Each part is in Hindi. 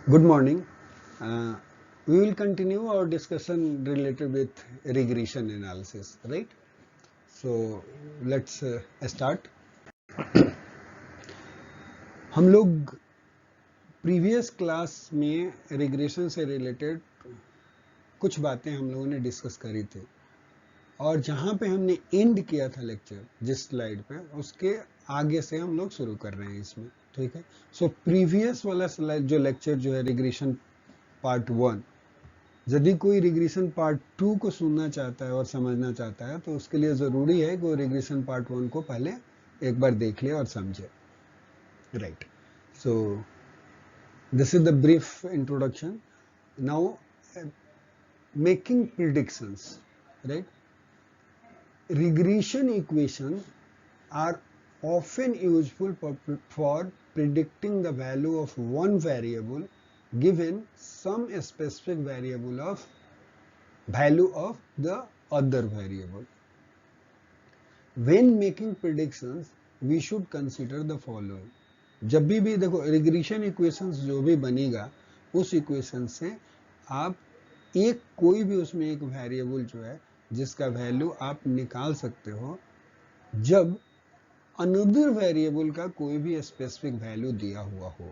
Good morning. Uh, we will continue our discussion related with regression analysis, right? So let's start. हम लोग प्रीवियस क्लास में रिग्रेशन से रिलेटेड कुछ बातें हम लोगों ने डिस्कस करी थी और जहां पे हमने एंड किया था लेक्चर जिस स्लाइड पे उसके आगे से हम लोग शुरू कर रहे हैं इसमें, ठीक है। सो प्रीवियस वाला स्लाइड जो लेक्चर जो है रिग्रेशन पार्ट 1, यदि कोई रिग्रेशन पार्ट 2 को सुनना चाहता है और समझना चाहता है तो उसके लिए ज़रूरी है कि वो रिग्रेशन पार्ट 1 को पहले एक बार देख ले और समझे, right. So this is the brief introduction. Now making predictions, right. regression equations are often useful for predicting the value of one variable given some specific variable of value of the other variable. When making predictions, we should consider the following. जब भी देखो रिग्रेशन इक्वेशंस जो भी बनेगा उस इक्वेशन से आप एक कोई भी उसमें एक वेरिएबल जो है जिसका वैल्यू आप निकाल सकते हो जब अनदर वेरिएबल का कोई भी स्पेसिफिक वैल्यू दिया हुआ हो,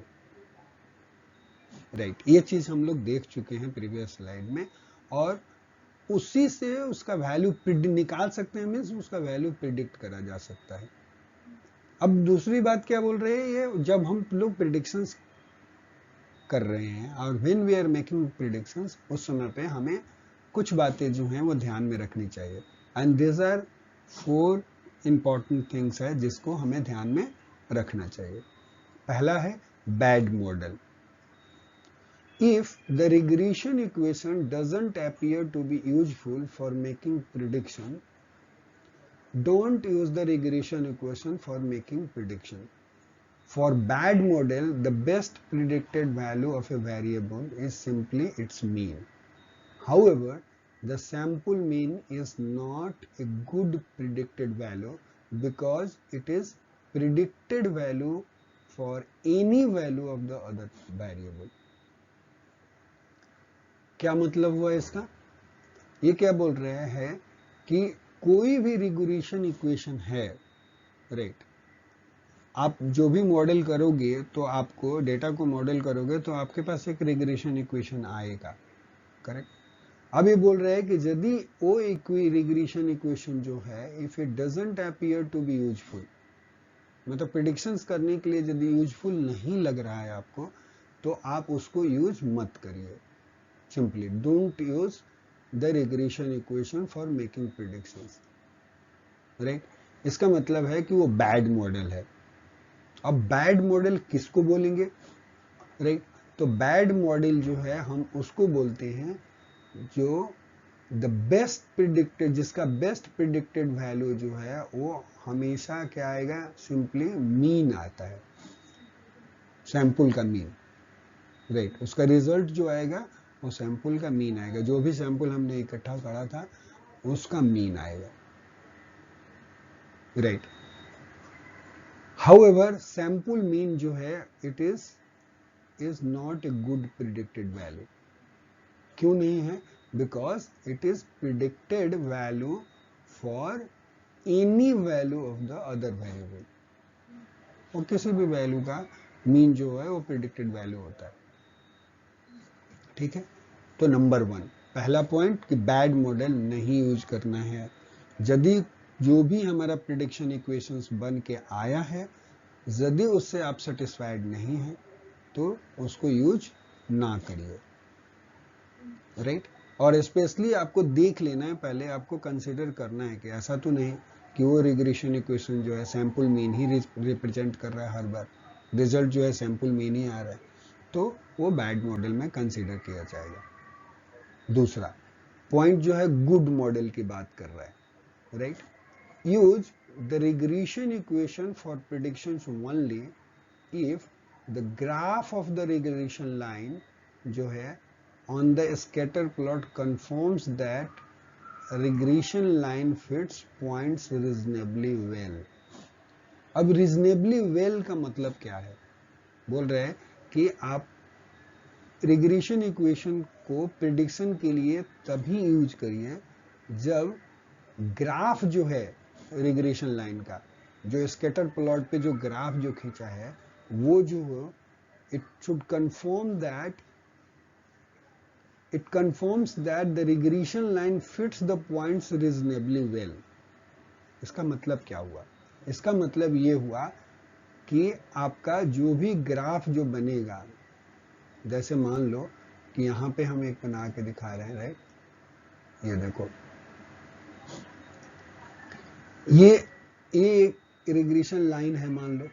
राइट। ये चीज हम लोग देख चुके हैं प्रीवियस स्लाइड में और उसी से उसका वैल्यू निकाल सकते हैं, मीन्स उसका वैल्यू प्रिडिक्ट करा जा सकता है। अब दूसरी बात क्या बोल रहे हैं, ये जब हम लोग प्रिडिक्शंस कर रहे हैं और when we are making predictions उस समय पे हमें कुछ बातें जो हैं वो ध्यान में रखनी चाहिए and this are 4 important things है जिसको हमें ध्यान में रखना चाहिए। पहला है bad model. If the regression equation doesn't appear to be useful for making prediction, don't use the regression equation for making prediction. For bad model, the best predicted value of a variable is simply its mean. However, the sample mean is not a good predicted value because it is predicted value for any value of the other variable. क्या मतलब हुआ इसका? ये क्या बोल रहे हैं कि कोई भी रिग्रेशन इक्वेशन है, राइट। आप जो भी मॉडल करोगे तो आपको डेटा को मॉडल करोगे तो आपके पास एक रिग्रेशन इक्वेशन आएगा, करेक्ट। अब ये बोल रहे हैं कि यदि वो रिग्रेशन इक्वेशन जो है if it doesn't appear to be useful, मतलब प्रिडिक्शंस करने के लिए यदि यूजफुल नहीं लग रहा है आपको तो आप उसको यूज मत करिए। Simply don't use the regression equation for making predictions, right. इसका मतलब है कि वो बैड मॉडल है। अब बैड मॉडल किसको बोलेंगे, राइट। तो बैड मॉडल जो है हम उसको बोलते हैं जो द बेस्ट प्रिडिक्टेड, जिसका बेस्ट प्रिडिक्टेड वैल्यू जो है वो हमेशा क्या आएगा, सिंपली मीन आता है, सैंपल का मीन, राइट। उसका रिजल्ट जो आएगा वो सैंपल का मीन आएगा, जो भी सैंपल हमने इकट्ठा करा था उसका मीन आएगा, राइट। हाउएवर सैंपल मीन जो है it is not a good predicted value. क्यों नहीं है? Because it is predicted value for any value of the other variable. और किसी भी वैल्यू का मीन जो है वो प्रिडिक्टेड वैल्यू होता है, ठीक है। तो नंबर 1 पहला पॉइंट कि बैड मॉडल नहीं यूज करना है। यदि जो भी हमारा प्रिडिक्शन इक्वेशंस बन के आया है यदि उससे आप सेटिस्फाइड नहीं है तो उसको यूज ना करिए, राइट। और स्पेशली आपको देख लेना है, पहले आपको कंसिडर करना है कि ऐसा तो नहीं कि वो रिग्रेशन इक्वेशन जो है सैंपल मीन ही रिप्रेजेंट कर रहा है, हर बार रिजल्ट जो है सैंपल मीन ही आ रहा है, तो वो बैड मॉडल में कंसिडर किया जाएगा। दूसरा पॉइंट जो है गुड मॉडल की बात कर रहा है, right. Use the regression equation for predictions only if the graph of the regression line जो है on the scatter plot confirms that regression line fits points reasonably well. अब reasonably well का मतलब क्या है? बोल रहे हैं कि आप रिग्रेशन इक्वेशन को प्रिडिक्शन के लिए तभी यूज करिए जब ग्राफ जो है रिग्रेशन लाइन का, जो स्कैटर प्लॉट पे जो ग्राफ जो खींचा है वो जो हो, it confirms that the regression line fits the points reasonably well. इसका मतलब क्या हुआ? इसका मतलब ये हुआ कि आपका जो भी ग्राफ जो बनेगा, जैसे मान लो कि यहाँ पे हम एक बना के दिखा रहे हैं, राइट? ये देखो, ये रिग्रेशन लाइन है मान लो,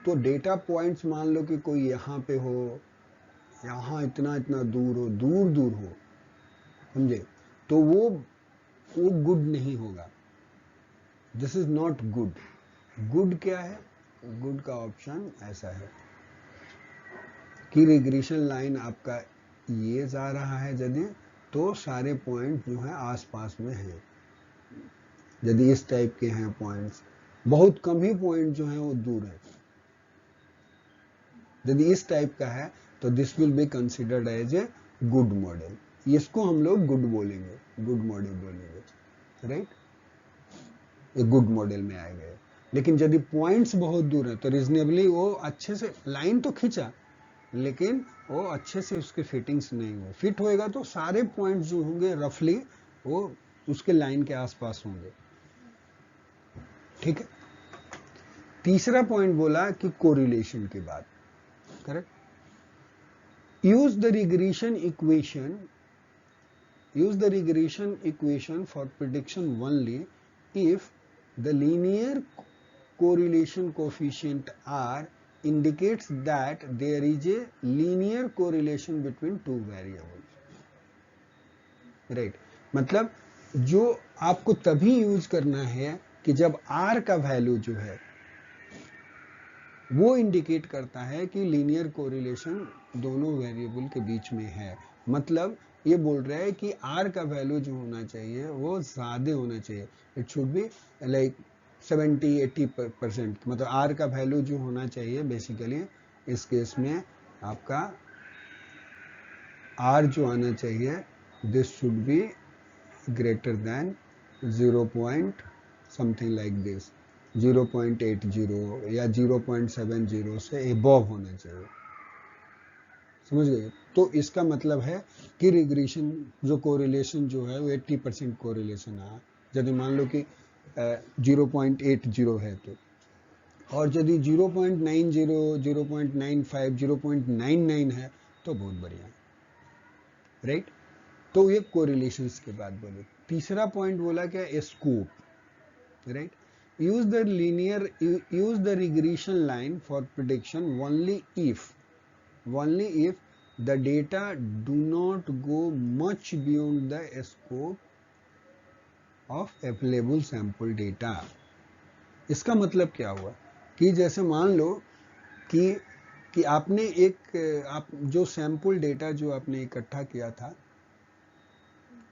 तो डेटा पॉइंट्स मान लो कि कोई यहाँ पे हो, यहाँ इतना इतना दूर हो, दूर हो, समझे? तो वो गुड नहीं होगा. This is not good. Good क्या है? गुड का ऑप्शन ऐसा है कि रिग्रेशन लाइन आपका ये जा रहा है यदि, तो सारे पॉइंट जो है आसपास में हैं. यदि इस टाइप के हैं पॉइंट्स, बहुत कम ही पॉइंट जो है वो दूर है. यदि इस टाइप का है तो this will be considered as a good model. इसको हम लोग गुड बोलेंगे, गुड मॉडल बोलेंगे, राइट? ये गुड मॉडल में आएगा. लेकिन यदि पॉइंट्स बहुत दूर है तो रीजनेबली वो अच्छे से लाइन तो खींचा, लेकिन वो अच्छे से उसके फिटिंग्स नहीं हुए. फिट होएगा तो सारे पॉइंट्स जो होंगे रफली वो उसके लाइन के आसपास होंगे. ठीक है. तीसरा पॉइंट बोला कि कोरिलेशन की बात, correct? use the regression equation for prediction only if the linear correlation coefficient R indicates that there is a linear correlation between two variables. Right? मतलब जो आपको तभी यूज करना है कि जब R का वैल्यू जो है वो इंडिकेट करता है कि लीनियर कोरिलेशन दोनों वेरिएबल के बीच में है. मतलब ये बोल रहा है कि R का वैल्यू जो होना चाहिए वो ज्यादा होना चाहिए. It should be like 70-80%. मतलब R का वैल्यू जो होना चाहिए बेसिकली इस केस में आपका R जो आना चाहिए, this should be greater than 0. Something like this 0.80 या 0.70 से एबव होना चाहिए. समझ गए? तो इसका मतलब है कि रिग्रेशन जो कोरिलेशन जो है वो 80% कोरिलेशन है. यदि मान लो कि 0.80 है तो, और यदि 0.90, 0.95, 0.99 है तो बहुत बढ़िया, राइट? तो ये कोरिलेशंस के बाद बोले. तीसरा पॉइंट बोला क्या? Scope, right? use the regression line for prediction only if the data do not go much beyond the scope of available sample data. इसका मतलब क्या हुआ कि जैसे मान लो कि आपने आप जो सैंपल डेटा जो आपने इकट्ठा किया था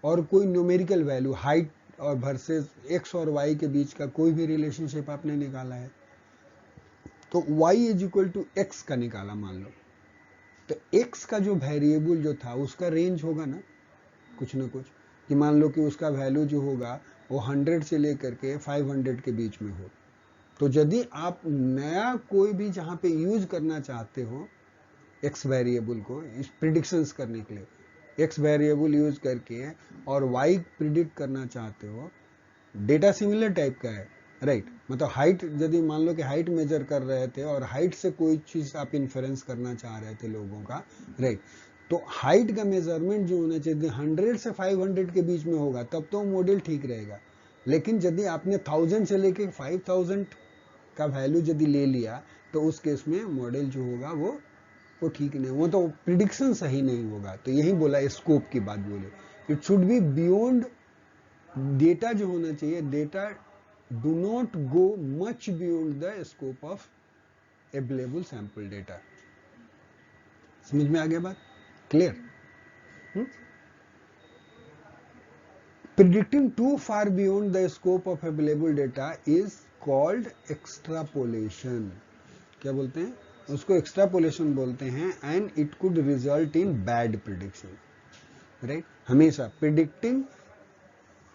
और कोई न्यूमेरिकल वैल्यू हाइट और वर्सेस x और y के बीच का कोई भी रिलेशनशिप आपने निकाला है, तो y is equal to x का निकाला मान लो, तो x का जो वेरिएबल जो था उसका रेंज होगा ना कुछ, कि मान लो कि उसका वैल्यू जो होगा वो 100 से लेकर के 500 के बीच में हो. तो यदि आप नया कोई भी जहां पे यूज करना चाहते हो x वेरिएबल को इस प्रिडिक्शंस करने के लिए, x वेरिएबल यूज करके और y प्रिडिक्ट करना चाहते हो, डेटा सिमिलर टाइप का है, राइट? मतलब हाइट, यदि मान लो कि हाइट मेजर कर रहे थे और हाइट से कोई चीज आप इन्फरेंस करना चाह रहे थे लोगों का, राइट? तो हाइट का मेजरमेंट जो होना चाहिए 100 से 500 के बीच में होगा तब तो मॉडल ठीक रहेगा. लेकिन यदि आपने 1000 से लेके 5000 का वैल्यू यदि ले लिया तो उस केस में मॉडल जो होगा वो ठीक नहीं, वो तो प्रिडिक्शन सही नहीं होगा. तो यही बोला, स्कोप की बात बोले. It should be beyond, data जो होना चाहिए, data do not go much beyond the scope of available sample data. समझ में आ गया बात? Clear? Predicting too far beyond the scope of available data is called extrapolation. क्या बोलते हैं? उसको एक्सट्रापोलेशन बोलते हैं, and it could result in bad prediction, right. हमेशा predicting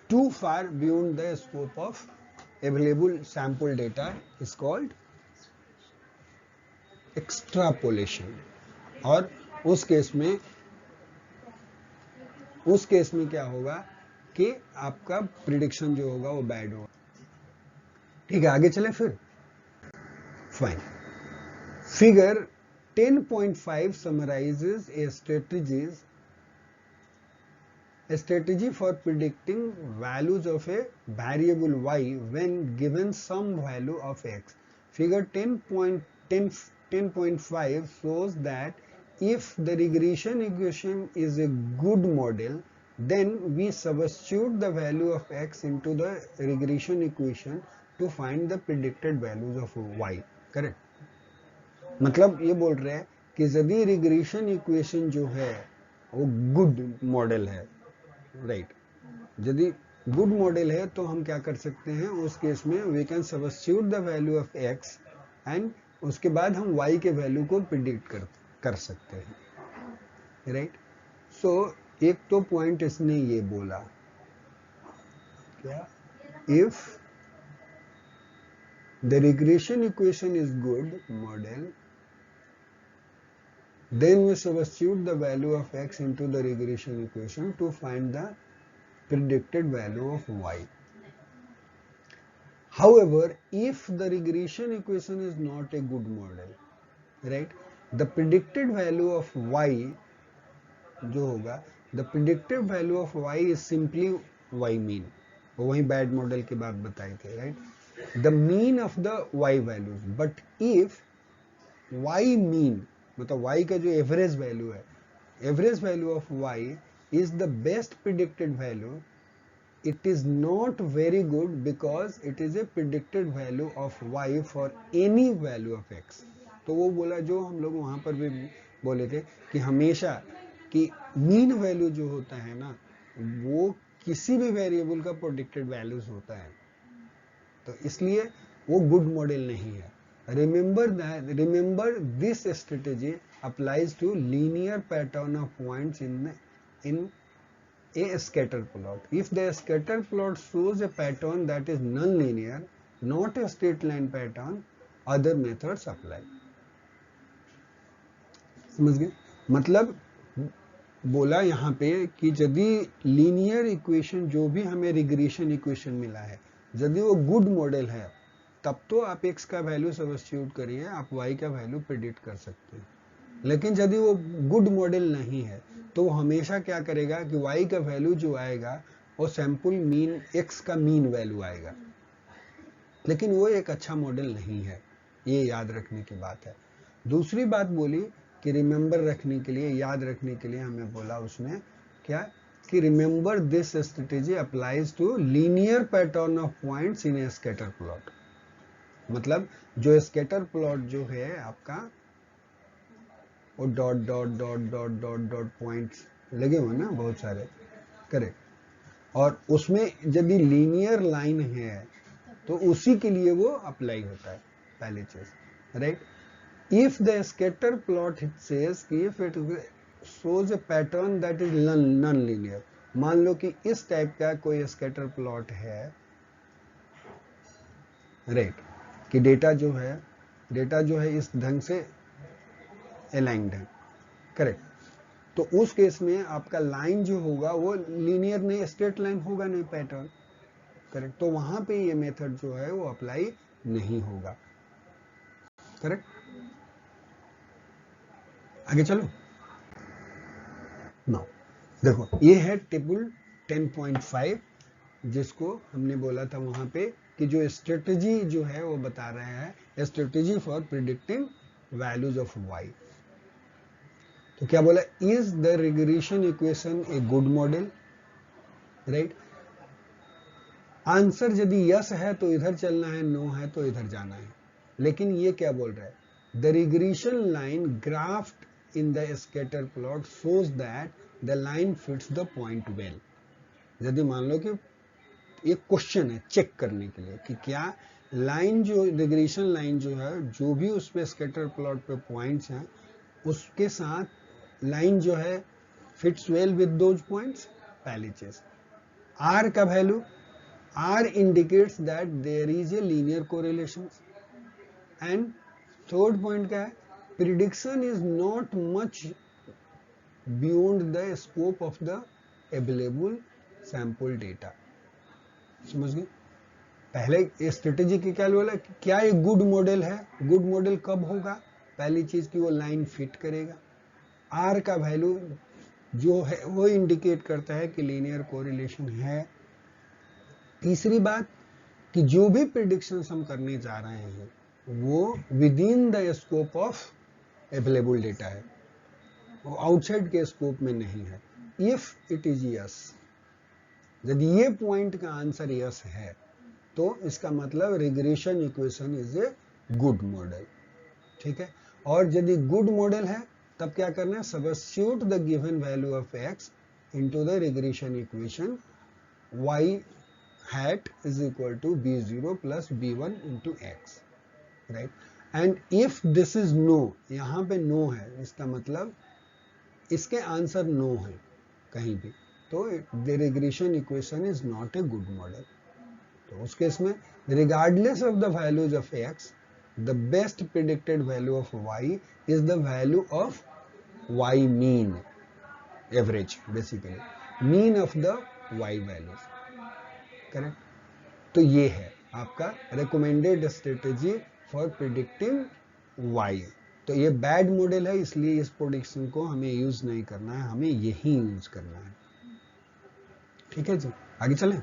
too far beyond the scope of available sample data is called extrapolation. और उस केस में क्या होगा कि आपका प्रिडिक्शन जो होगा वो बैड होगा। ठीक है, आगे चले फिर। Fine. Figure 10.5 summarizes a strategy for predicting values of a variable y when given some value of x. Figure 10.5 shows that if the regression equation is a good model, then we substitute the value of x into the regression equation to find the predicted values of y. Correct? मतलब ये बोल रहे हैं कि यदि रिग्रेशन इक्वेशन जो है वो गुड मॉडल है, राइट, यदि गुड मॉडल है तो हम क्या कर सकते हैं, उस केस में we can substitute the value of x and उसके बाद हम वाई के वैल्यू को प्रिडिक्ट कर सकते हैं, राइट। सो एक तो पॉइंट इसने ये बोला क्या, if the regression equation is good model, then we substitute the value of x into the regression equation to find the predicted value of y. However, if the regression equation is not a good model, right, the predicted value of y जो होगा, the predicted value of y is simply y mean. वही बैड मॉडल की बात बताई थी, right, the mean of the y values. But if y mean मतलब y का जो एवरेज वैल्यू है, average value of y is the best predicted value, it is not very good because it is a predicted value of y for any value of x. तो वो बोला जो हम लोग वहां पर भी बोले थे कि हमेशा कि मीन वैल्यू जो होता है ना वो किसी भी वेरिएबल का प्रेडिक्टेड वैल्यूज होता है, तो इसलिए वो गुड मॉडल नहीं है। Remember this strategy applies to linear pattern of points in a scatter plot. If the scatter plot shows a pattern that is non-linear, not a straight line pattern, other methods apply. समझ गए? मतलब बोला यहाँ पे कि यदि लीनियर इक्वेशन जो भी हमें रिग्रेशन इक्वेशन मिला है, यदि वो गुड मॉडल है तब तो आप x का वैल्यू सब्स्टिट्यूट करिए, आप y का वैल्यू प्रेडिक्ट कर सकते हैं। लेकिन यदि वो गुड मॉडल नहीं है तो वो हमेशा क्या करेगा कि y का वैल्यू जो आएगा वो सैंपल मीन x का मीन वैल्यू आएगा, लेकिन वो एक अच्छा मॉडल नहीं है। ये याद रखने की बात है। दूसरी बात बोली कि रिमेंबर रखने के लिए, याद रखने के लिए हमें बोला उसने क्या कि remember this strategy applies to linear pattern of points in a scatter plot. मतलब जो स्कैटर प्लॉट जो है आपका वो dot dot dot dot dot dot points लगे हुए ना बहुत सारे, करेक्ट, और उसमें यदि लीनियर लाइन है तो उसी के लिए वो अप्लाई होता है पहली चीज, right. If the scatter plot it says if it shows A pattern that is non linear, मान लो कि इस टाइप का कोई स्कैटर प्लॉट है, राइट, कि डेटा जो है इस ढंग से अलाइंड है, करेक्ट, तो उस केस में आपका लाइन जो होगा वो लीनियर नहीं, स्ट्रेट लाइन होगा नहीं पैटर्न, करेक्ट, तो वहां पे ये मेथड जो है वो अप्लाई नहीं होगा, करेक्ट। आगे चलो। नाउ देखो ये है टेबल 10.5 जिसको हमने बोला था वहां पे कि जो स्ट्रेटेजी जो है वो बता रहा है strategy for predicting values of y. तो क्या बोला, is the regression equation a good model, right. Answer यदि यस है तो इधर चलना है, नो है तो इधर जाना है। लेकिन ये क्या बोल रहा है, the regression line graphed in the scatter plot shows that the line fits the point well. यदि मान लो कि एक क्वेश्चन है चेक करने के लिए कि क्या लाइन जो रिग्रेशन लाइन जो है, जो भी उस पे स्कैटर प्लॉट पे पॉइंट्स हैं, उसके साथ लाइन जो है fits well with those points, पहली चीज। आर का value, R indicates that there is a linear correlation. And third point क्या है, prediction is not much beyond the scope of the available sample data. समझ गए? पहले स्ट्रेटेजी की क्या बोला, क्या ये गुड मॉडल है? गुड मॉडल कब होगा? पहली चीज की वो लाइन फिट करेगा। आर का वैल्यू जो है वो इंडिकेट करता है कि लीनियर कोरिलेशन है। तीसरी बात कि जो भी प्रिडिक्शंस हम करने जा रहे हैं वो with in the scope of available data है, वो आउटसाइड के स्कोप में नहीं है। इफ इट इज यस, यदि ये पॉइंट का आंसर यस है तो इसका मतलब regression equation is a good model. ठीक है? और यदि गुड मॉडल है तब क्या करना है, substitute the given value of x into the regression equation y hat is equal to b0 plus b1 into x, right? and if this is no, यहां पे no है, इसका मतलब इसके आंसर no है कहीं भी, तो the regression equation is not a good model। तो उस केस में regardless of the values of x, the best predicted value of y is the value of y mean, average, basically mean of the y values। Correct? तो ये है आपका recommended strategy for predicting y. तो ये बैड मॉडल है, इसलिए इस प्रोडिक्शन को हमें यूज नहीं करना है, हमें यही यूज करना है। ठीक है जी, आगे चलें।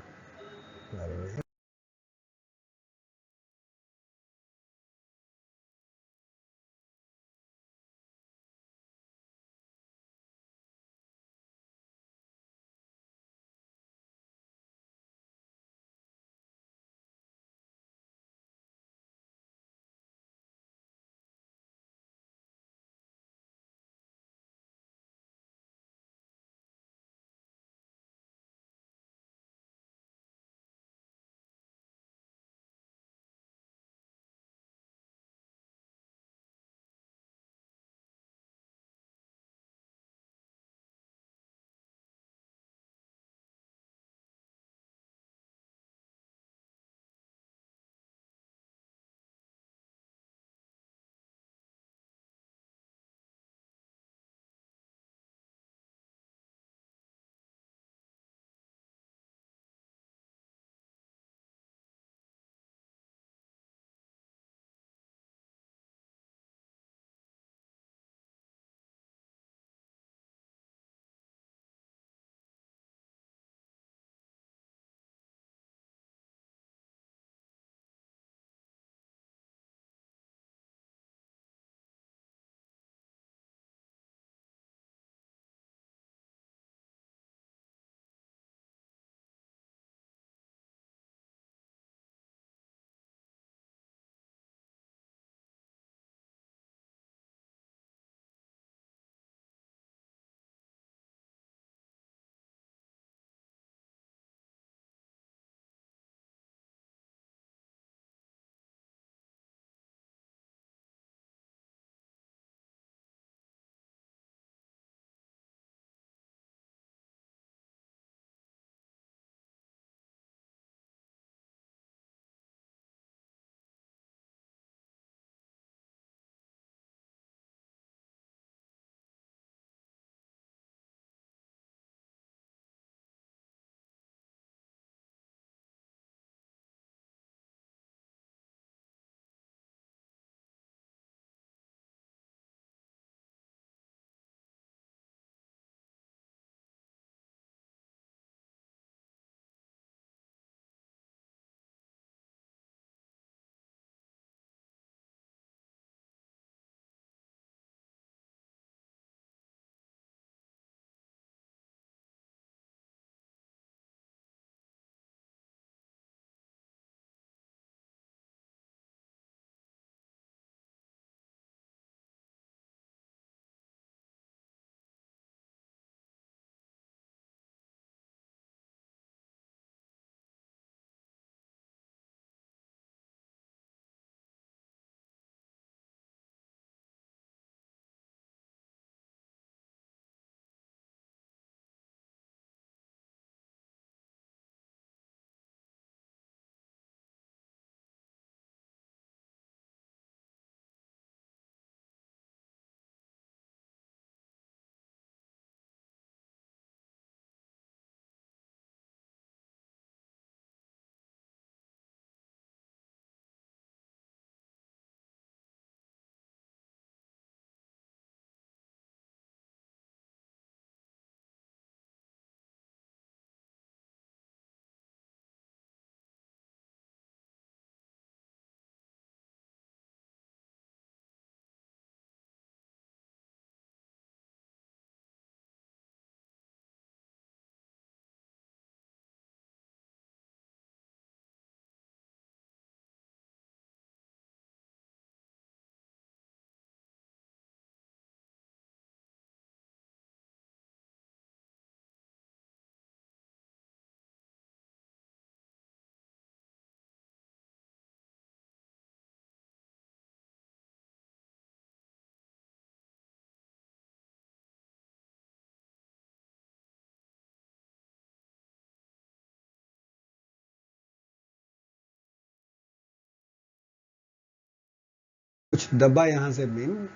कुछ दबा यहां से मेन।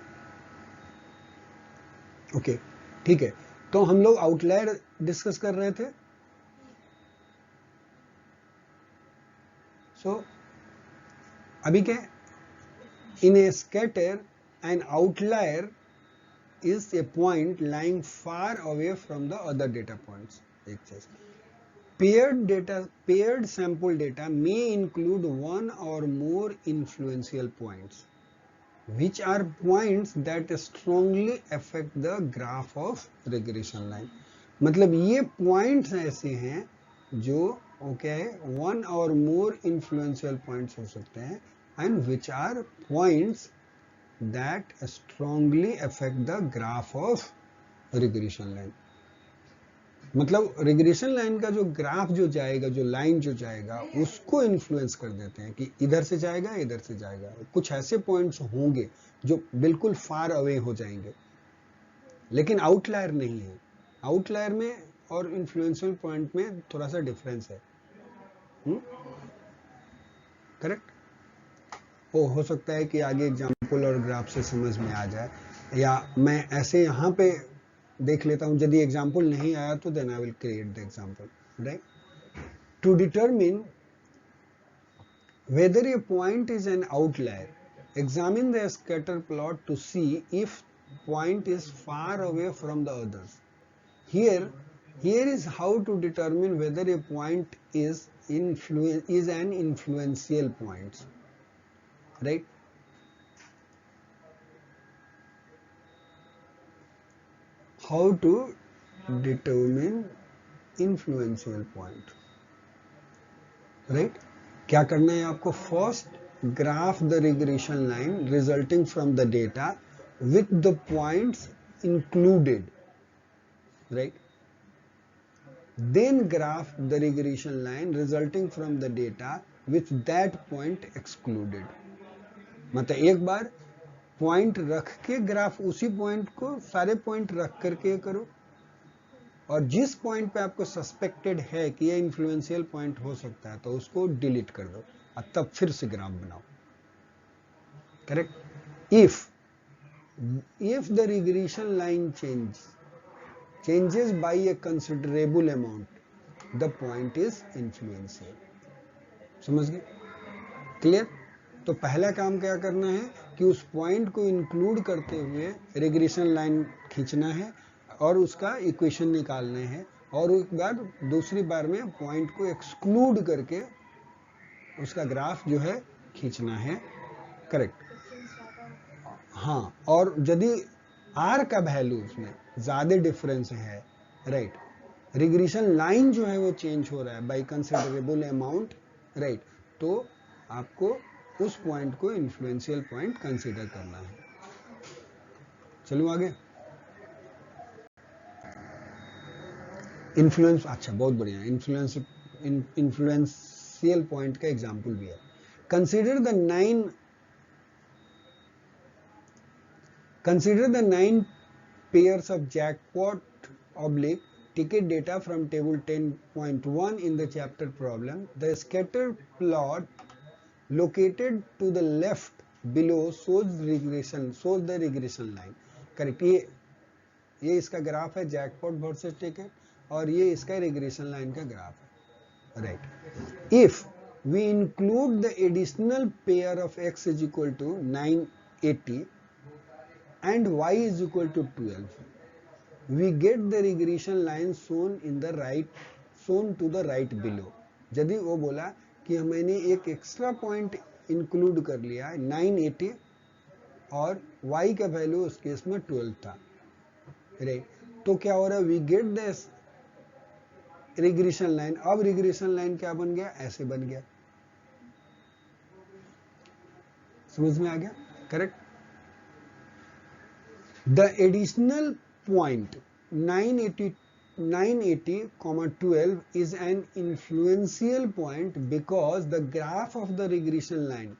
ओके ठीक है, तो हम लोग आउटलायर डिस्कस कर रहे थे। सो अभी क्या, in a scatter an outlier is a point lying far away from the other data points. एक चीज, paired sample data may include one or more influential points, which are points that strongly affect the graph of regression line. मतलब ये points ऐसे हैं जो क्या है, one or more influential points हो सकते हैं, and which are points that strongly affect the graph of regression line. मतलब रिग्रेशन लाइन का जो ग्राफ जो जाएगा, जो लाइन जो जाएगा, उसको इन्फ्लुएंस कर देते हैं कि इधर से जाएगा इधर से जाएगा। कुछ ऐसे पॉइंट्स होंगे जो बिल्कुल फार अवे हो जाएंगे, लेकिन आउटलायर नहीं है। आउटलायर में और इन्फ्लुएंशियल पॉइंट में थोड़ा सा डिफरेंस है। करेक्ट। वो हो सकता है कि आगे एग्जाम्पल और ग्राफ से समझ में आ जाए, या मैं ऐसे यहाँ पे देख लेता हूँ। यदि एग्जाम्पल नहीं आया तो then I will create the example, right. To determine whether a point is an outlier, examine the scatter plot to see if point is far away from the others. Here is how to determine whether a point is an influential point, right? How to determine influential point, right? क्या करना है आपको? First graph the regression line resulting from the data with the points included, right. Then graph the regression line resulting from the data with that point excluded. मतलब एक बार पॉइंट रख के ग्राफ, उसी पॉइंट को सारे पॉइंट रख करके करो, और जिस पॉइंट पे आपको सस्पेक्टेड है कि ये इन्फ्लुएंशियल पॉइंट हो सकता है तो उसको डिलीट कर दो और तब फिर से ग्राफ बनाओ, correct. If the regression line changes by a considerable amount, the point is influential. समझ गए? क्लियर? तो पहला काम क्या करना है कि उस पॉइंट को इंक्लूड करते हुए रिग्रेशन लाइन खींचना है और उसका इक्वेशन निकालने हैं, और एक बार दूसरी बार में पॉइंट को एक्सक्लूड करके उसका ग्राफ जो है खींचना है, करेक्ट। हाँ, और यदि आर का वैल्यू उसमें ज्यादा डिफरेंस है, राइट, रिग्रेशन लाइन जो है वो चेंज हो रहा है बाय कंसिडरेबल अमाउंट, राइट, तो आपको उस पॉइंट को इन्फ्लुएंशियल पॉइंट कंसीडर करना है। चलो आगे। इन्फ्लुएंस, अच्छा बहुत बढ़िया। इन्फ्लुएंशियल पॉइंट का एग्जांपल भी है। Consider the 9 pairs of jackpot oblique ticket data from table 10.1 in the chapter problem. The scatter plot located to the left below shows the regression line. Correct. ये इसका ग्राफ है जैकपॉट वर्सेस टिकट, और ये इसका रिग्रेशन लाइन का ग्राफ है, right. If we include the additional pair of x is equal to 980 and y is equal to 12, we get the regression line shown to the right below. यदि वो बोला कि मैंने एक एक्स्ट्रा पॉइंट इंक्लूड कर लिया 980 और y का वैल्यू उस केस में 12 था, राइट, तो क्या हो रहा है, we get this regression line. अब रिग्रेशन लाइन क्या बन गया, ऐसे बन गया। समझ में आ गया? Correct. The additional point 980, is an influential point because the graph of the regression line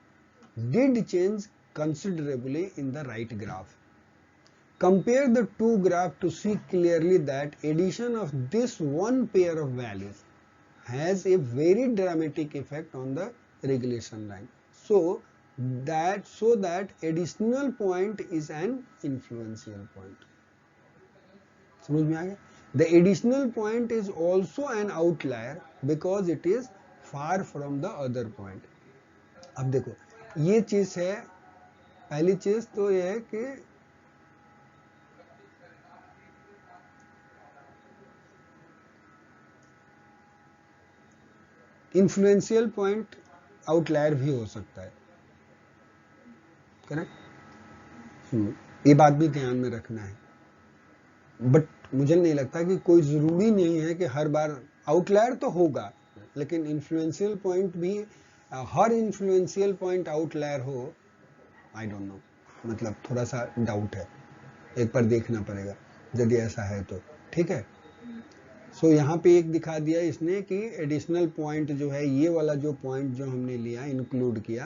did change considerably in the right graph. Compare the two graphs to see clearly that addition of this one pair of values has a very dramatic effect on the regression line. So that so that additional point is an influential point. समझ में आ गया? The additional point is also an outlier because it is far from the other point. अब देखो ये चीज है, पहली चीज तो ये है कि इन्फ्लुएंशियल पॉइंट आउटलायर भी हो सकता है, करेक्ट? ये बात भी ध्यान में रखना है, बट मुझे नहीं लगता कि कोई जरूरी नहीं है कि हर बार आउटलायर तो होगा, लेकिन इन्फ्लुएंशियल पॉइंट भी हर इन्फ्लुएंशियल पॉइंट आउटलायर हो, आई डोंट नो, मतलब थोड़ा सा डाउट है, एक बार देखना पड़ेगा यदि ऐसा है तो, ठीक है? सो यहाँ पे एक दिखा दिया इसने कि एडिशनल पॉइंट जो है, ये वाला जो पॉइंट जो हमने लिया इंक्लूड किया,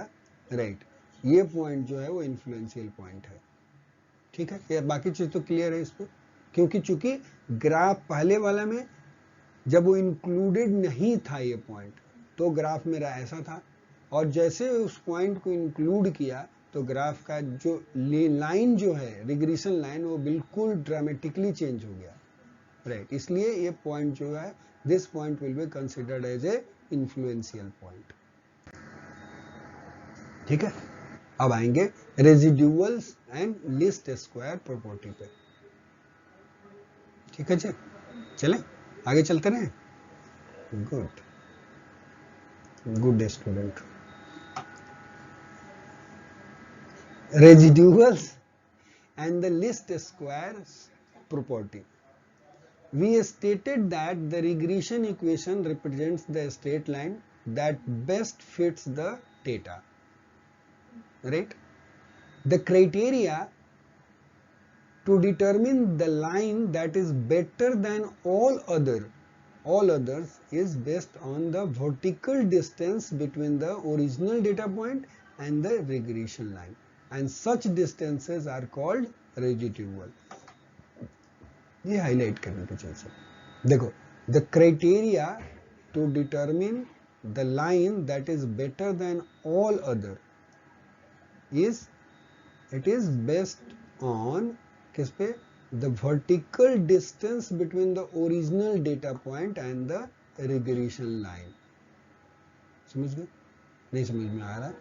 राइट, ये पॉइंट जो है वो इन्फ्लुएंशियल पॉइंट है, ठीक है? ये बाकी चीज तो क्लियर है इस पर, क्योंकि चूंकि ग्राफ पहले वाला में जब वो इंक्लूडेड नहीं था ये पॉइंट, तो ग्राफ मेरा ऐसा था, और जैसे उस पॉइंट को इंक्लूड किया तो ग्राफ का जो लाइन जो है, रिग्रेशन लाइन, वो बिल्कुल ड्रामेटिकली चेंज हो गया, राइट? इसलिए ये पॉइंट जो है, this point will be considered as a influential point, ठीक है? अब आएंगे residuals and least square property पे, ठीक है जी? चले आगे चलते रहे। Good good student. Residuals and the least square property. We stated that the regression equation represents the straight line that best fits the data, right? The criteria to determine the line that is better than all others is based on the vertical distance between the original data point and the regression line, and such distances are called residual. ये हाईलाइट करने की चीज है। देखो, the criteria to determine the line that is better than all other is, it is based on किस पे? The vertical distance between the original data point and the regression line. समझ गए? नहीं समझ में आ रहा?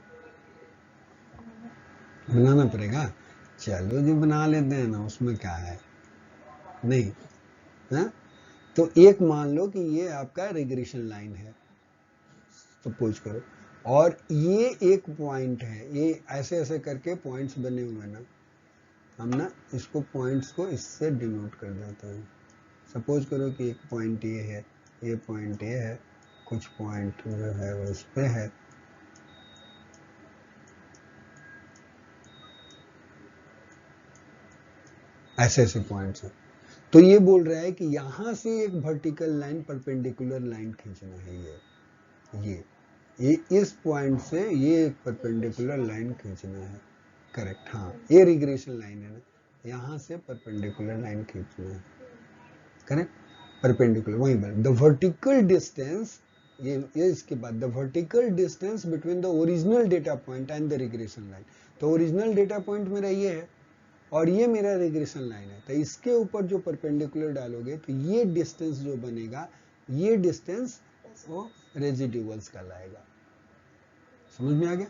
बनाना पड़ेगा। चलो जो बना लेते हैं ना, उसमें क्या है, नहीं है? तो एक मान लो कि ये आपका रिग्रेशन लाइन है, सपोज करो, और ये एक पॉइंट है, ये ऐसे ऐसे करके पॉइंट्स बने हुए ना, हम ना इसको पॉइंट्स को इससे डिनोट कर देते हैं। सपोज करो कि एक पॉइंट ये है, ये पॉइंट ये है, कुछ पॉइंट जो है वो इस पे है, ऐसे ऐसे पॉइंट्स हैं। तो ये बोल रहा है कि यहां से एक वर्टिकल लाइन, परपेंडिकुलर लाइन खींचना है, ये इस पॉइंट से ये एक परपेंडिकुलर लाइन खींचना है, करेक्ट? हाँ, ये रिग्रेशन लाइन है ना, यहां से परपेंडिकुलर लाइन खींचना है, करेक्ट? परपेंडिकुलर, वहीं पर द वर्टिकल डिस्टेंस, ये इसके बाद the vertical distance between the original data point and the regression line. तो ओरिजिनल डेटा पॉइंट मेरा ये है और ये मेरा रिग्रेशन लाइन है, तो इसके ऊपर जो परपेंडिकुलर डालोगे तो ये डिस्टेंस जो बनेगा, ये डिस्टेंस वो रेजिड्यूअल्स कहलाएगा। समझ में आ गया?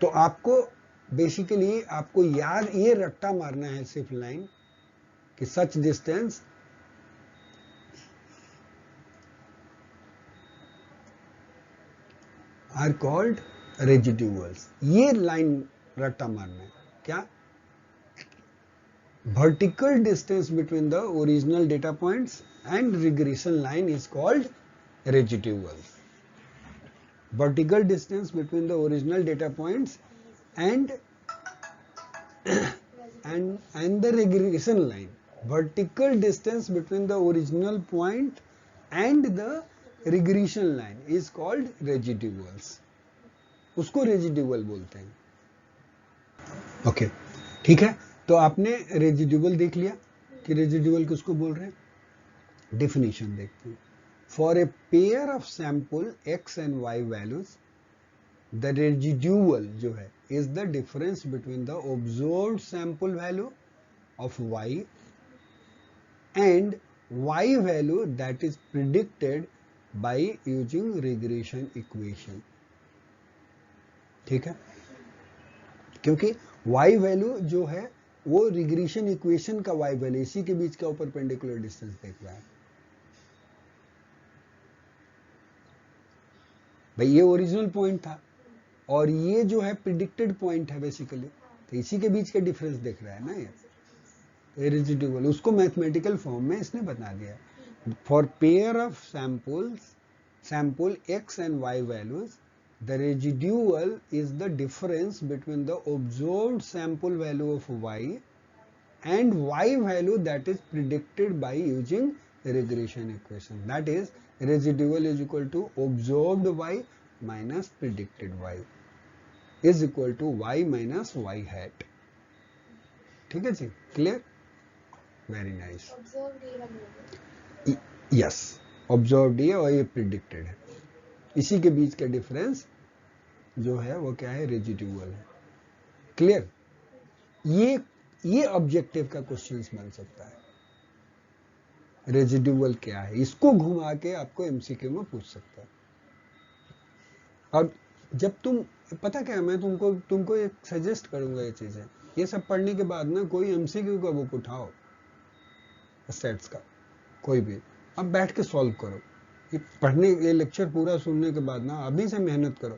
तो आपको बेसिकली आपको याद ये रट्टा मारना है सिर्फ लाइन कि सच डिस्टेंस आर कॉल्ड रेजिड्यूअल्स। ये लाइन रट्टा मारना है, क्या? Vertical distance between the original data points and regression line is called residual. Vertical distance between the original data points and the regression line. Vertical distance between the original point and the regression line is called residuals. उसको रेजिड्यूअल बोलते हैं। ओके, ठीक है? तो आपने रेजिड्यूअल देख लिया कि रेजिड्यूअल किसको बोल रहे हैं। डेफिनेशन देखते हैं। For a pair of sample x and y values, the residual जो है is the difference between the observed sample value of y and y value that is predicted by using regression equation. ठीक है, क्योंकि y वैल्यू जो है वो रिग्रेशन इक्वेशन का y वैल्यू, इसी के बीच का परपेंडिकुलर डिस्टेंस देख रहा है भाई। ये ओरिजिनल पॉइंट था और ये जो है प्रिडिक्टेड पॉइंट है बेसिकली, तो इसी के बीच का डिफरेंस देख रहा है ना ये रेजिड्यूअल। उसको मैथमेटिकल फॉर्म में इसने बता दिया। For pair of sample x and y values, the residual is the difference between the observed sample value of y and y value that is predicted by using regression equation. That is, residual is equal to observed y minus predicted y is equal to y minus y hat. ठीक है जी, clear, very nice. Yes, observed है और ये प्रिडिक्टेड है, इसी के बीच का डिफरेंस जो है वो क्या है, रेजिड्यूअल है। क्लियर, ये ऑब्जेक्टिव का क्वेश्चंस बन सकता है। रेजिड्यूअल क्या है, इसको घुमा के आपको एमसीक्यू में पूछ सकता है। और जब तुम, पता क्या, मैं तुमको एक सजेस्ट करूंगा ये चीजें, ये सब पढ़ने के बाद ना कोई एमसीक्यू का बुक उठाओ स्टैट्स का, कोई भी, अब बैठ के सॉल्व करो। ये पढ़ने, ये लेक्चर पूरा सुनने के बाद ना अभी से मेहनत करो,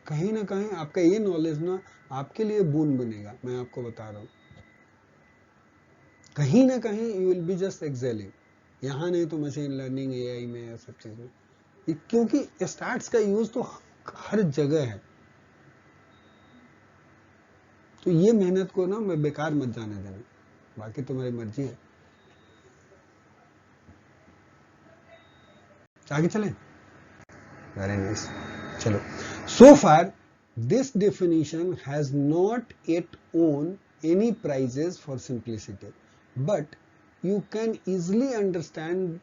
कहीं ना कहीं आपका ये नॉलेज ना आपके लिए बून बनेगा। मैं आपको बता रहा हूँ, कहीं ना कहीं you will be just excelling. यहाँ नहीं तो मशीन लर्निंग, एआई में, ये सब चीजें, क्योंकि स्टैट्स का यूज तो हर जगह है। तो ये मेहनत को ना मैं बेकार मत जाने देना, बाकी तुम्हारी मर्जी है। आगे चलें, वेरी नाइस। चलो, so far this definition has not it own any prizes for simplicity, but you can easily understand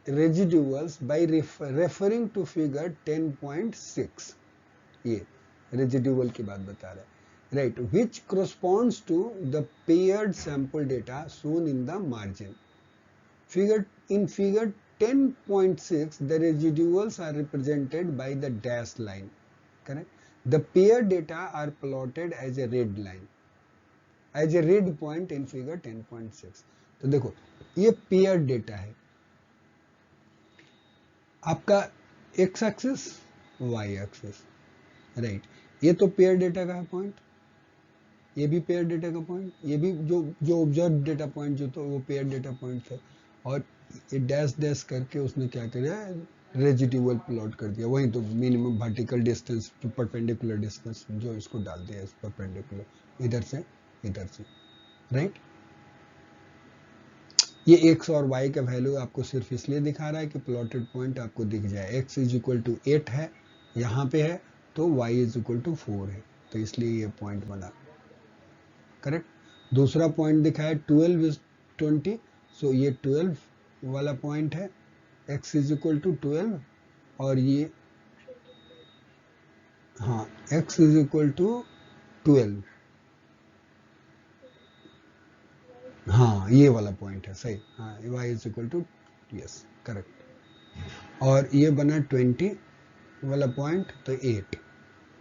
residuals by referring to figure 10.6. ये residual की बात बता रहा है, right, which corresponds to the paired sample data shown in the margin. In figure 10.6, the residuals are represented by the dashed line, correct? The paired data are plotted as a red line, as a red point in figure 10.6. तो देखो, ये पेयर डेटा है आपका, x axis, y axis, right. ये तो पेयर डेटा का है पॉइंट, ये भी पेयर डेटा का पॉइंट, ये भी जो ऑब्जर्व डेटा पॉइंट जो तो वो पेयर डेटा पॉइंट थे, और ये डैश डैश करके उसने क्या किया, रेजिड्यूअल प्लॉट कर दिया। वही तो minimum vertical distance to perpendicular distance जो इसको डाल दिया, इस परपेंडिकुलर, इधर से इधर से, राइट। ये x और y का वैल्यू आपको सिर्फ इसलिए दिखा रहा है कि प्लॉटेड पॉइंट आपको दिख जाए। x इज इक्वल टू 8 है, यहाँ पे है, तो y इज इक्वल टू 4 है, तो इसलिए ये पॉइंट बना, करेक्ट। दूसरा पॉइंट दिखा है 12 इज 20, सो ये 12 वाला पॉइंट है, x इज इक्वल टू 12, और ये, हाँ, x इज इक्वल टू 12, हाँ, ये वाला पॉइंट है, सही, हाँ, y is equal to, yes, correct. और ये बना 20 वाला पॉइंट, तो 8,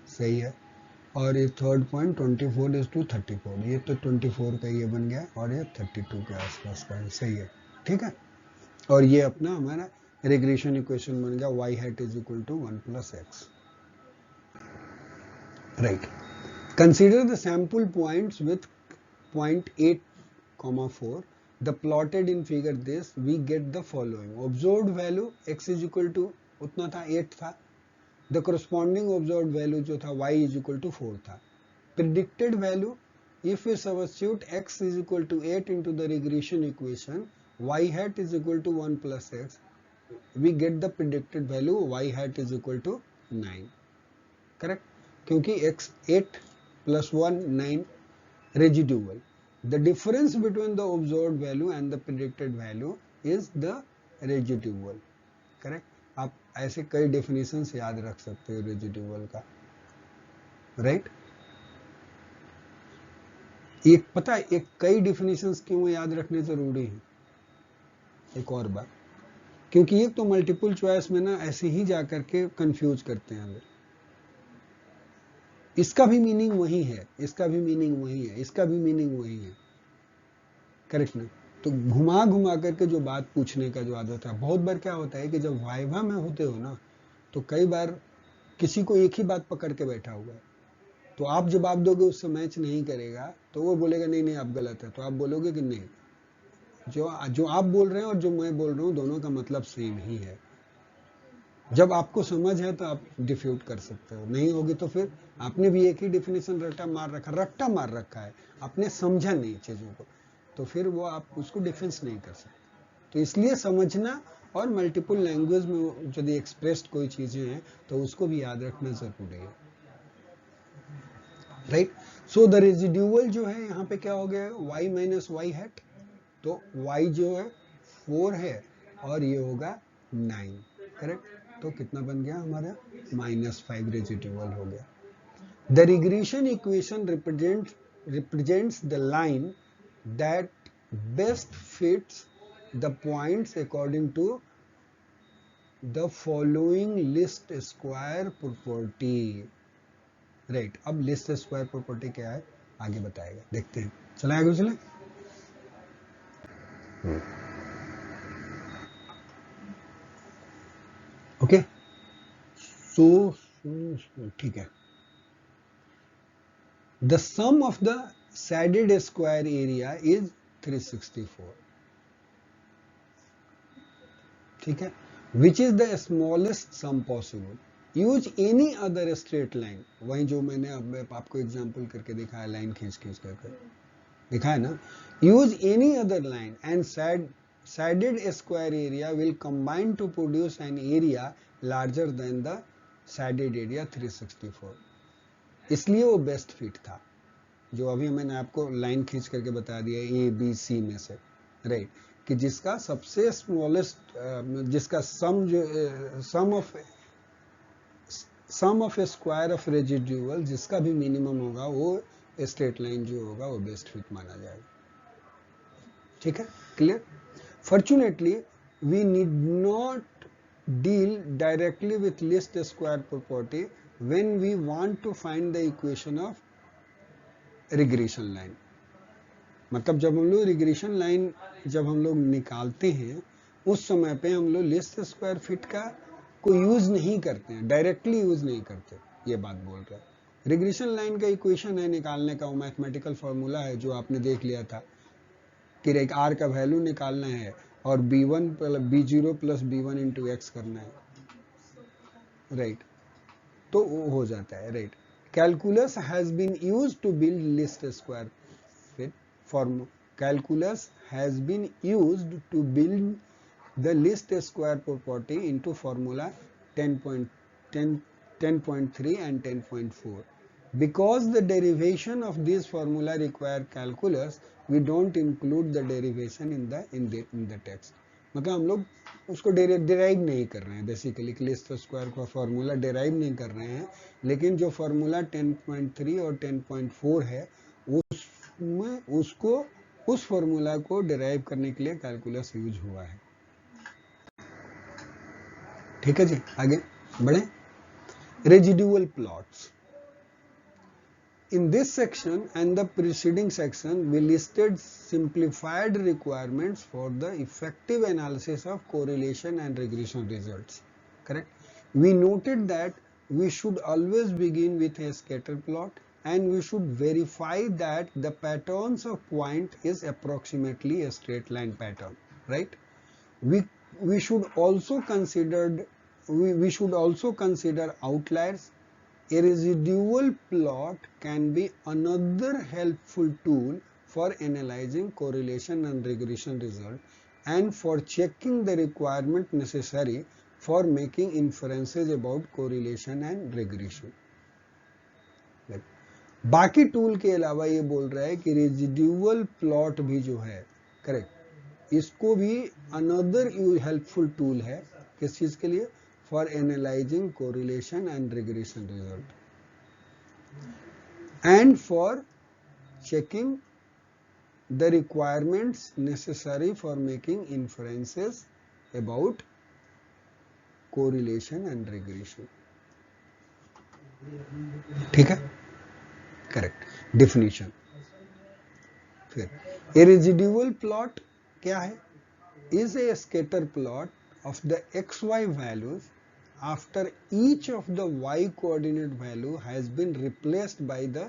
सही है। और ये थर्ड पॉइंट 24 इज टू 34, ये तो 24 का ये बन गया, और ये 32 के आसपास का है, सही है, ठीक है। और ये अपना हमारा रिग्रेशन इक्वेशन बन गया, y hat is equal to 1 plus x, right. Consider the sample points with point 8,4, the plotted in figure this, we get the following. Observed value x is equal to उतना था, 8 था, the corresponding observed value जो था y is equal to 4 था। Predicted value, if we substitute x is equal to 8 into the regression equation, y hat is equal to 1 plus x, we get the predicted value y hat is equal to 9, correct, क्योंकि x 8 plus 1 9, residual. The difference between the observed value and the predicted value is the residual, correct। आप ऐसे कई definitions याद रख सकते हो residual का, राइट। एक पता है एक कई डिफिनेशंस क्यों याद रखने जरूरी है, एक और बात, क्योंकि एक तो मल्टीपल चॉइस में ना ऐसे ही जाकर के कंफ्यूज करते हैं, इसका भी मीनिंग वही है, इसका भी मीनिंग वही है, इसका भी मीनिंग वही है, करेक्ट ना। तो घुमा घुमा करके जो बात पूछने का जो आदत है, बहुत बार क्या होता है कि जब वाइवा में होते हो ना, तो कई बार किसी को एक ही बात पकड़ के बैठा हुआ है, तो आप जवाब दोगे उससे मैच नहीं करेगा, तो वो बोलेगा नहीं नहीं आप गलत है, तो आप बोलोगे कि नहीं, जो जो आप बोल रहे हैं और जो मैं बोल रहा हूँ दोनों का मतलब सेम ही है। जब आपको समझ है तो आप डिफ्यूट कर सकते हो, नहीं होगी तो फिर आपने भी एक ही डिफिनेशन रट्टा मार रखा है, आपने समझा नहीं चीजों को, तो फिर वो आप उसको डिफेंस नहीं कर सकते। तो इसलिए समझना और मल्टीपल लैंग्वेज में यदि एक्सप्रेस्ड कोई चीजें हैं तो उसको भी याद रखना जरूरी है, राइट। सो द रेजिड्यूअल जो है यहाँ पे क्या हो गया, y माइनस वाई हैट, तो y जो है 4 है और ये होगा 9, करेक्ट। तो कितना बन गया हमारा, -5 रेजिड्यूअल हो गया। The regression equation represents the line that best fits the points according to the following list square property, right. अब लिस्ट स्क्वायर प्रॉपर्टी क्या है आगे बताएगा, देखते हैं, चले आगे चले। ओके सो ठीक है। The sum of the shaded square area is 364, ठीक है, which is the smallest sum possible, use any other straight line, वही जो मैंने अब आपको एग्जांपल करके दिखाया, लाइन खींच खींच करके दिखाया ना, use any other line and shaded square area will combine to produce an area larger than the shaded area 364, इसलिए वो बेस्ट फिट था, जो अभी मैंने आपको लाइन खींच करके बता दिया ए बी सी में से, राइट, कि जिसका सबसे स्मॉलेस्ट, जिसका सम जो सम ऑफ स्क्वायर ऑफ रेजिड्यूअल जिसका भी मिनिमम होगा वो स्ट्रेट लाइन जो होगा वो बेस्ट फिट माना जाएगा, ठीक है, clear. Fortunately we need not deal directly with least square property when we want to find the equation of regression line, मतलब जब हम लोग रिग्रेशन लाइन जब हम लोग निकालते हैं उस समय पे हम लोग लिस्ट स्क्वायर फिट का को यूज नहीं करते हैं, डायरेक्टली यूज नहीं करते, ये बात बोल रहा है। रिग्रेशन लाइन का इक्वेशन है निकालने का, वो मैथमेटिकल फॉर्मूला है जो आपने देख लिया था कि एक आर का वैल्यू निकालना है और b0 plus b1 into x करना है, राइट, तो वो हो जाता है, right. Calculus has been used to build least square fit form, calculus has been used to build the list square property into formula 10.3 and 10.4. Because the derivation of this formula require calculus, we don't include the derivation in the text. मतलब हम लोग उसको डेराइव नहीं कर रहे हैं, बेसिकली लिस्ट स्क्वायर का फॉर्मूला डेराइव नहीं कर रहे हैं, लेकिन जो फॉर्मूला 10.3 और 10.4 है उसमें उसको उस फॉर्मूला को डेराइव करने के लिए कैलकुलस यूज हुआ है, ठीक है जी, आगे बढ़े। Residual plots, in this section and the preceding section we listed simplified requirements for the effective analysis of correlation and regression results, correct. We noted that we should always begin with a scatter plot and we should verify that the patterns of point is approximately a straight line pattern, right. We should also consider outliers. A residual plot can be another helpful tool for analyzing correlation and regression result and for checking the requirement necessary for making inferences about correlation and regression. बाकी टूल के अलावा ये बोल रहा है कि रेजिड्यूअल प्लॉट भी जो है, करेक्ट, इसको भी अनदर हेल्पफुल टूल है, किस चीज के लिए, for analysing correlation and regression result, and for checking the requirements necessary for making inferences about correlation and regression. ठीक है, करेक्ट डिफिनीशन. फिर ए रेजिड्यूअल प्लॉट क्या है? Is a scatter plot of the xy values after each of the y coordinate value has been replaced by the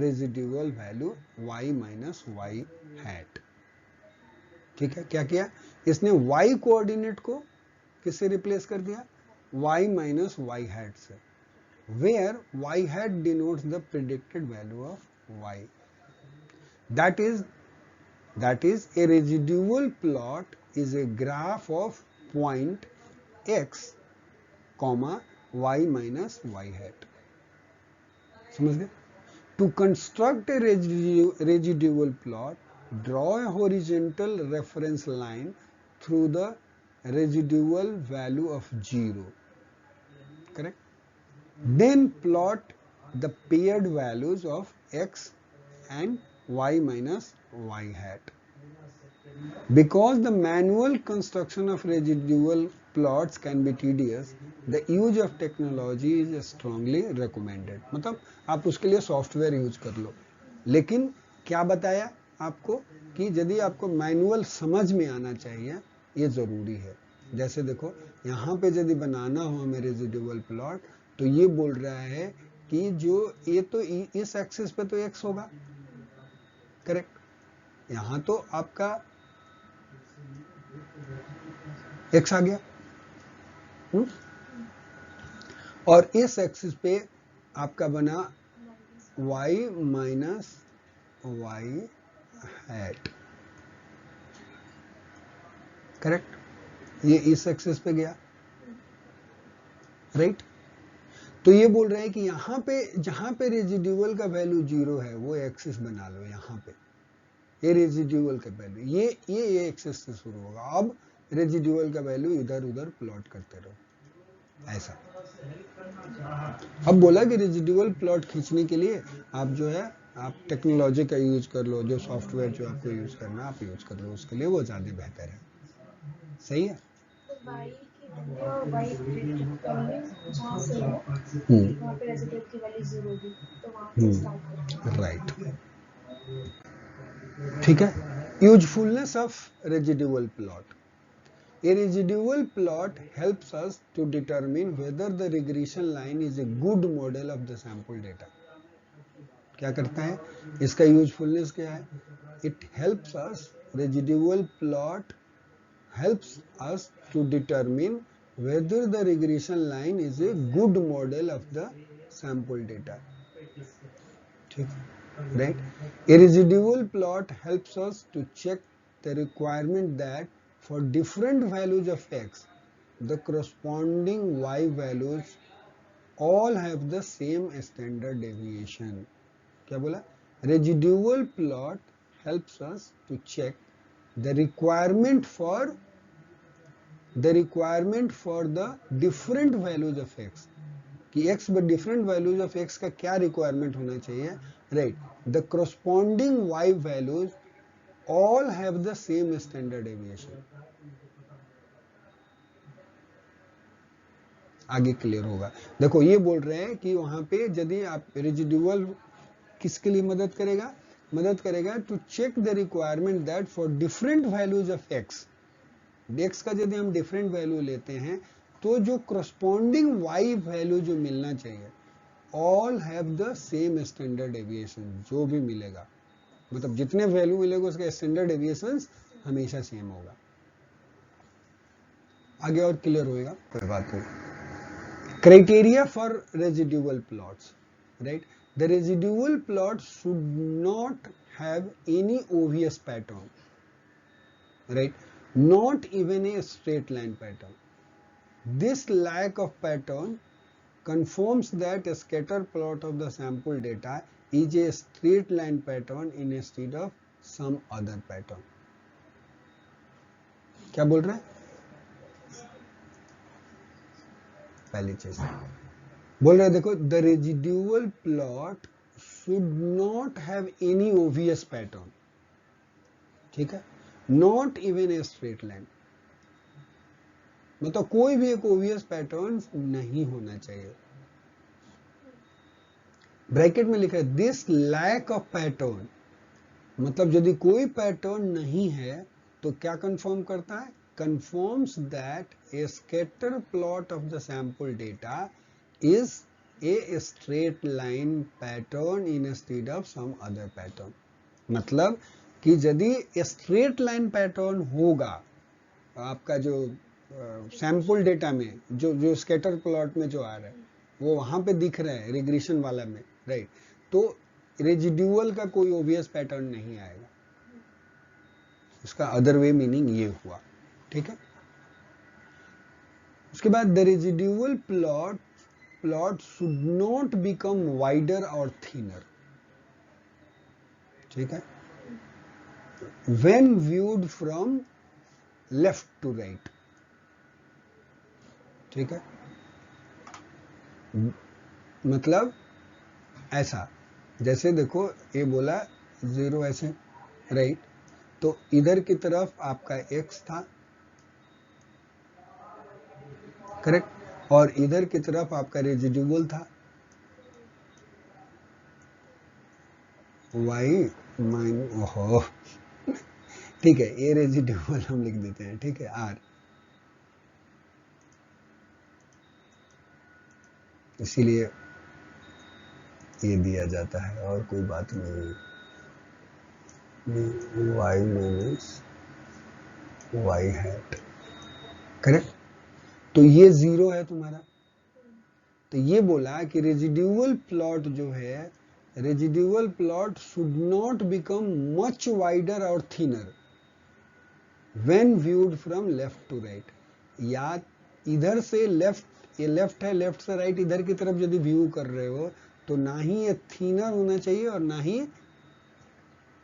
residual value y minus y hat. ठीक है, क्या किया इसने? y कोऑर्डिनेट को किससे रिप्लेस कर दिया? y माइनस y हैट से, where y hat denotes the predicted value of y. That is a residual plot is a graph of point x comma y minus y hat. समझ गए? To construct a residual plot, draw a horizontal reference line through the residual value of 0. Correct? Then plot the paired values of x and y minus y hat. Because the manual construction of residual plots can be tedious, the use of technology is strongly recommended. मतलब आप उसके लिए सॉफ्टवेयर यूज कर लो, लेकिन क्या बताया आपको कि यदि आपको मैनुअल समझ में आना चाहिए, ये जरूरी है. जैसे देखो यहाँ पे यदि बनाना हो हमें रेजिड्यूअल प्लॉट, तो ये बोल रहा है कि जो ये तो इस एक्सिस पे तो एक्स होगा, करेक्ट. यहाँ तो आपका एक्स आ गया, और इस एक्सिस पे आपका बना y minus y hat, correct. ये इस एक्सिस पे गया, राइट. तो ये बोल रहे हैं कि यहाँ पे जहां पे रेजिड्यूअल का वैल्यू 0 है वो एक्सिस बना लो. यहाँ पे ये रेजिड्यूअल का वैल्यू ये एक्सिस से शुरू होगा. अब रेजिड्यूअल का वैल्यू इधर उधर प्लॉट करते रहो, ऐसा. अब बोला कि रेजिड्यूअल प्लॉट खींचने के लिए आप जो है आप टेक्नोलॉजी का यूज कर लो, जो सॉफ्टवेयर जो आपको यूज करना आप यूज कर लो, उसके लिए वो ज्यादा बेहतर है. सही है. राइट, ठीक है. Usefulness of residual plot. A residual plot helps us to determine whether the regression line is a good model of the sample data. क्या करता है? इसका यूजफुलनेस क्या है? It helps us, residual plot helps us to determine whether the regression line is a good model of the sample data. ठीक, right? A residual plot helps us to check the requirement that for different values of x, the corresponding y values all have the same standard deviation. क्या बोला? Residual plot helps us to check the requirement for the different values of x. कि x but different values of x का क्या requirement होना चाहिए? Right. The corresponding y values all have the same standard deviation. आगे क्लियर होगा. देखो ये बोल रहे हैं कि वहां पे यदि आप रेजिड्यूअल किसके लिए मदद करेगा to check the requirement that for different values of x. X का यदि हम डिफरेंट वैल्यू लेते हैं तो जो करस्पॉन्डिंग वाई वैल्यू जो मिलना चाहिए all have the same standard deviation. जो भी मिलेगा मतलब जितने वैल्यू मिलेगा उसका स्टैंडर्ड डेविएशन हमेशा सेम होगा. आगे और क्लियर होगा, कोई बात नहीं. Criteria for residual plots, right? The residual plot should not have any obvious pattern, right? Not even a straight line pattern. This lack of pattern confirms that a scatter plot of the sample data is a straight line pattern instead of some other pattern. क्या बोल रहे हैं? पहली चीज बोल रहे देखो, the residual plot should not have any obvious pattern, ठीक है, not even a straight line, मतलब कोई भी एक ओवियस पैटर्न नहीं होना चाहिए। ब्रैकेट में लिखा है दिस लैक ऑफ पैटर्न, मतलब यदि कोई पैटर्न नहीं है तो क्या कंफर्म करता है, confirms that a scatter plot of the sample data is a straight line pattern instead of some other pattern. मतलब कि यदि स्ट्रेट लाइन पैटर्न होगा आपका जो सैंपल डेटा में, जो स्कैटर प्लॉट में जो आ रहा है वो वहां पे दिख रहा है रिग्रेशन वाला में, राइट, तो रेजिड्यूअल का कोई ओबियस पैटर्न नहीं आएगा। उसका अदर वे मीनिंग ये हुआ, ठीक है। उसके बाद the residual plot should not become wider और थिनर, ठीक है, when viewed from left to right, ठीक है, मतलब ऐसा, जैसे देखो ये बोला 0 ऐसे, राइट, तो इधर की तरफ आपका x था, करेक्ट, और इधर की तरफ आपका रेजिड्यूअल था y माइन, ओहो, ठीक है, ये रेजिड्यूअल हम लिख देते हैं, ठीक है, r, इसीलिए ये दिया जाता है और कोई बात नहीं। y minus y hat, correct, तो ये 0 है तुम्हारा। तो ये बोला कि रेजिड्यूअल प्लॉट जो है, residual plot should not become much wider और thinner when viewed from left to right, या इधर से लेफ्ट, ये लेफ्ट है, लेफ्ट से राइट, इधर की तरफ यदि व्यू कर रहे हो तो ना ही ये थिनर होना चाहिए और ना ही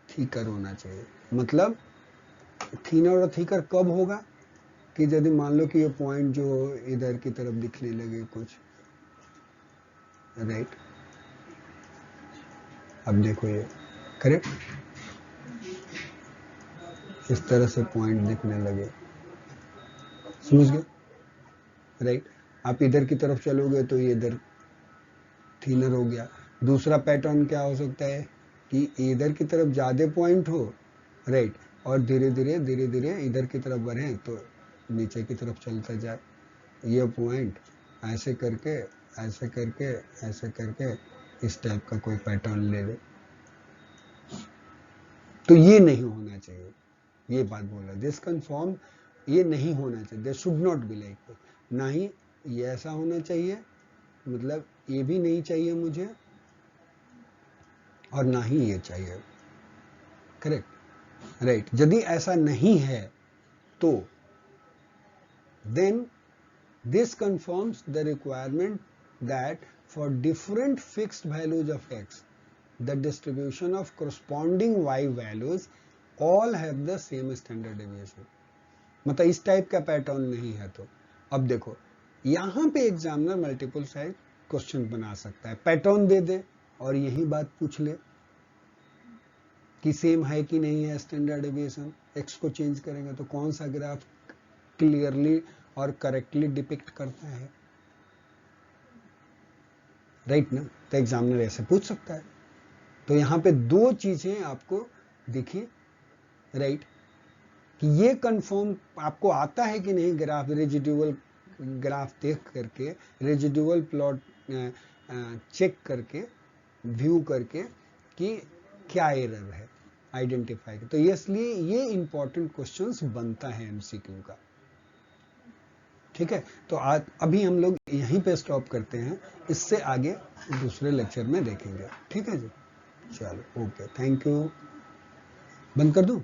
थिकर होना चाहिए। मतलब थिनर और थिकर कब होगा कि यदि मान लो कि ये पॉइंट जो इधर की तरफ दिखने लगे कुछ, राइट, अब देखो ये, करेक्ट, इस तरह से पॉइंट दिखने लगे, समझ गए, राइट, आप इधर की तरफ चलोगे तो ये इधर थिनर हो गया। दूसरा पैटर्न क्या हो सकता है कि इधर की तरफ ज्यादा पॉइंट हो, राइट, और धीरे धीरे इधर की तरफ बढ़े तो नीचे की तरफ चलता जाए, ये पॉइंट ऐसे करके ऐसे करके ऐसे करके इस टाइप का कोई पैटर्न ले ले, तो ये नहीं होना चाहिए, ये बात बोला, दिस कन्फर्म, ये नहीं होना चाहिए, this should not be like, ना ही ये ऐसा होना चाहिए, मतलब ये भी नहीं चाहिए मुझे और ना ही ये चाहिए, करेक्ट, राइट, यदि ऐसा नहीं है तो then this confirms the requirement that for different fixed values of x the distribution of corresponding y values all have the same standard deviation, मतलब इस टाइप का पैटर्न नहीं है। तो अब देखो यहां पे एग्जामिनर मल्टीपल साइज क्वेश्चन बना सकता है, पैटर्न दे दे और यही बात पूछ ले कि सेम है कि नहीं है स्टैंडर्ड डेविएशन, एक्स को चेंज करेंगे तो कौन सा ग्राफ क्लियरली और करेक्टली डिपिक्ट करता है, राइट ना, तो एग्जामिनर ऐसे पूछ सकता है। तो यहाँ पे दो चीजें आपको दिखी, राइट, कि ये कंफर्म आपको आता है कि नहीं ग्राफ, रेजिड्यूअल ग्राफ देख करके, रेजिड्यूअल प्लॉट चेक करके, व्यू करके कि क्या एरर है आइडेंटिफाई, तो इसलिए ये इंपॉर्टेंट क्वेश्चंस बनता है एमसीक्यू का, ठीक है। तो आज अभी हम लोग यहीं पे स्टॉप करते हैं, इससे आगे दूसरे लेक्चर में देखेंगे, ठीक है जी, चलो ओके, थैंक यू, बंद कर दूं।